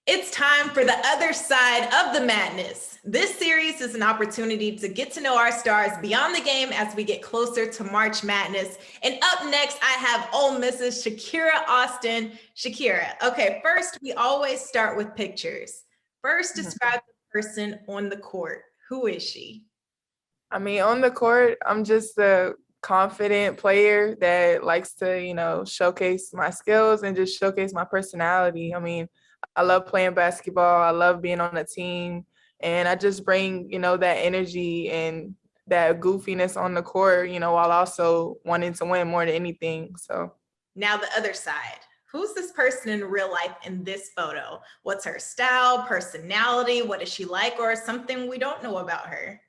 It's time for the other side of the madness. This series is an opportunity to get to know our stars beyond the game as we get closer to March Madness. And up next, I have Ole Miss's Shakira Austin. Shakira, okay, first, we always start with pictures. First, describe the person on the court. Who is she? On the court, I'm just a confident player that likes to, showcase my skills and just showcase my personality. I love playing basketball. I love being on a team. And I just bring, that energy and that goofiness on the court, while also wanting to win more than anything. So now the other side. Who's this person in real life in this photo? What's her style, personality? What is she like, or something we don't know about her?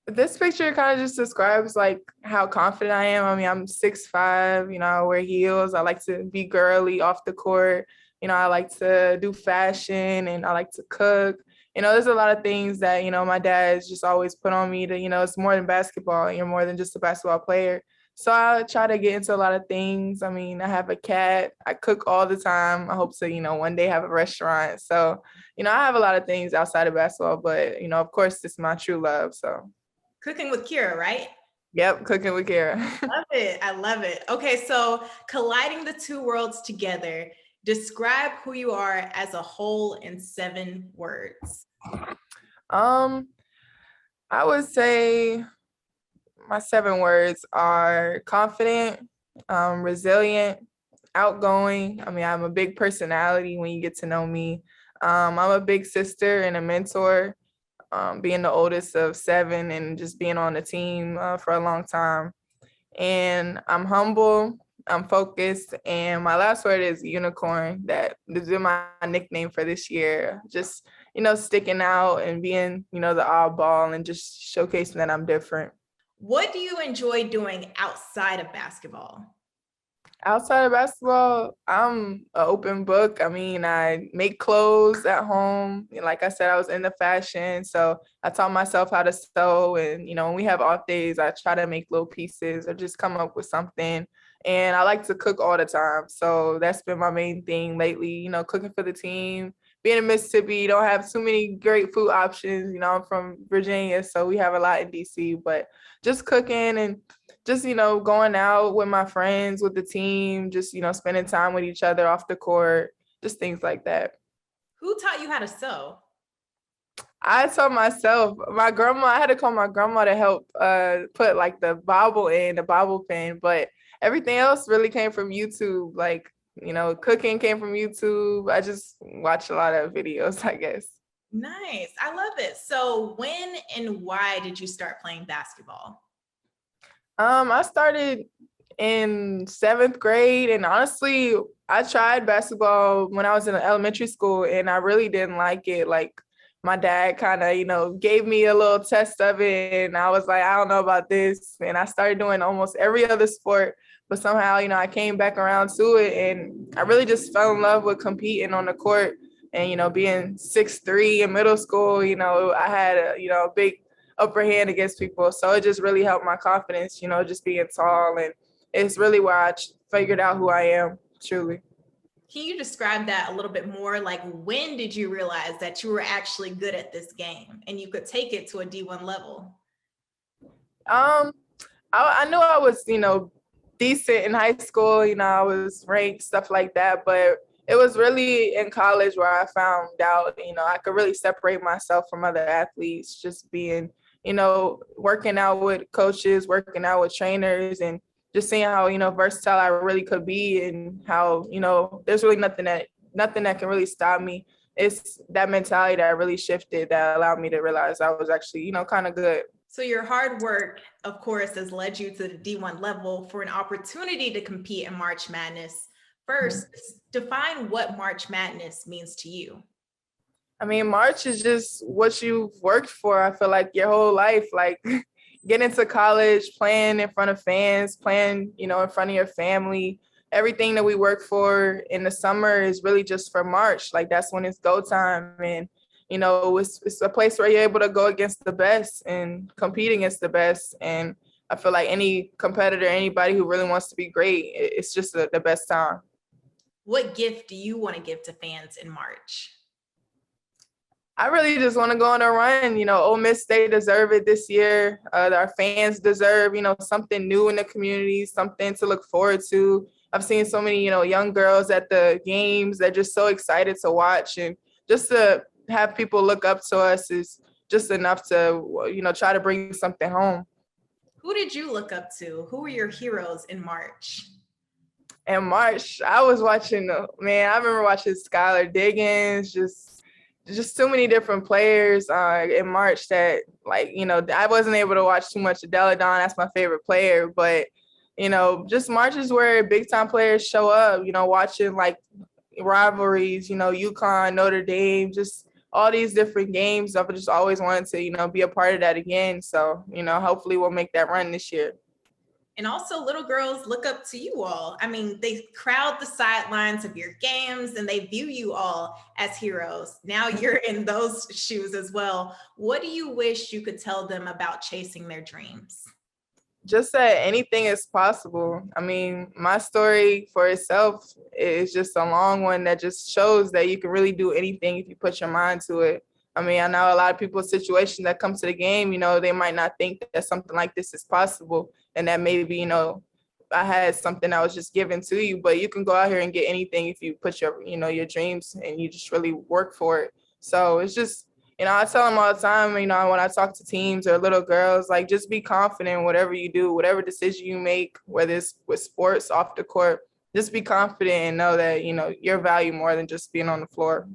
This picture kind of just describes like how confident I am. I'm 6'5", I wear heels. I like to be girly off the court. I like to do fashion and I like to cook. There's a lot of things that, my dad's just always put on me to, it's more than basketball. You're more than just a basketball player. So I try to get into a lot of things. I have a cat. I cook all the time. I hope to, one day have a restaurant. So, I have a lot of things outside of basketball, but, of course, this is my true love. So cooking with Kira, right? Yep, cooking with Kira. Love it. I love it. Okay, so colliding the two worlds together, describe who you are as a whole in 7 words. I would say my 7 words are confident, resilient, outgoing. I'm a big personality when you get to know me. I'm a big sister and a mentor, being the oldest of 7 and just being on the team for a long time. And I'm humble, I'm focused, and my last word is unicorn. That is my nickname for this year. Just, sticking out and being, the oddball and just showcasing that I'm different. What do you enjoy doing outside of basketball? Outside of basketball, I'm an open book. I make clothes at home. Like I said, I was into fashion. So I taught myself how to sew. And, when we have off days, I try to make little pieces or just come up with something. And I like to cook all the time. So that's been my main thing lately, cooking for the team. Being in Mississippi, you don't have too many great food options. I'm from Virginia, so we have a lot in DC, but just cooking and just, going out with my friends, with the team, just, spending time with each other off the court, just things like that. Who taught you how to sew? I taught myself. I had to call my grandma to help put like the bobble pin, but everything else really came from YouTube. Like, cooking came from YouTube. I just watched a lot of videos, I guess. Nice. I love it. So when and why did you start playing basketball? I started in 7th grade, and honestly, I tried basketball when I was in elementary school, and I really didn't like it. Like, my dad kind of, gave me a little test of it, and I was like, I don't know about this. And I started doing almost every other sport, but somehow, I came back around to it, and I really just fell in love with competing on the court. And, being 6'3" in middle school, I had a big upper hand against people. So it just really helped my confidence, just being tall. And it's really where I figured out who I am, truly. Can you describe that a little bit more? Like, when did you realize that you were actually good at this game and you could take it to a D1 level? I knew I was, decent in high school. I was ranked, stuff like that. But it was really in college where I found out, I could really separate myself from other athletes, just being, working out with coaches, working out with trainers, and just seeing how, versatile I really could be, and how, there's really nothing that can really stop me. It's that mentality that really shifted that allowed me to realize I was actually, kind of good. So your hard work, of course, has led you to the D1 level for an opportunity to compete in March Madness. First, define what March Madness means to you. March is just what you've worked for, I feel like, your whole life. Like, getting to college, playing in front of fans, playing, in front of your family. Everything that we work for in the summer is really just for March. Like, that's when it's go time. And, it's a place where you're able to go against the best and compete against the best. And I feel like any competitor, anybody who really wants to be great, it's just the best time. What gift do you want to give to fans in March? I really just want to go on a run. Ole Miss, they deserve it this year. Our fans deserve, something new in the community, something to look forward to. I've seen so many, young girls at the games. They're just so excited to watch. And just to have people look up to us is just enough to, try to bring something home. Who did you look up to? Who were your heroes in March? In March, I was watching, I remember watching Skylar Diggins, just too many different players in March that, I wasn't able to watch too much of Deladon. That's my favorite player. But, just March is where big-time players show up, watching, rivalries, UConn, Notre Dame, just all these different games. I've just always wanted to, be a part of that again. So, hopefully we'll make that run this year. And also little girls look up to you all. I mean, they crowd the sidelines of your games and they view you all as heroes. Now you're in those shoes as well. What do you wish you could tell them about chasing their dreams? Just that anything is possible. I mean, my story for itself is just a long one that just shows that you can really do anything if you put your mind to it. I mean, I know a lot of people's situations that come to the game, they might not think that something like this is possible, and that maybe, I had something that was just given to you, but you can go out here and get anything if you put your, your dreams and you just really work for it. So it's just, I tell them all the time, when I talk to teams or little girls, just be confident in whatever you do, whatever decision you make, whether it's with sports, off the court, just be confident and know that, you're valued more than just being on the floor.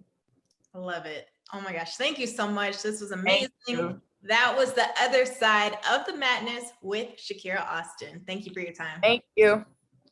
I love it. Oh my gosh. Thank you so much. This was amazing. That was the other side of the madness with Shakira Austin. Thank you for your time. Thank you.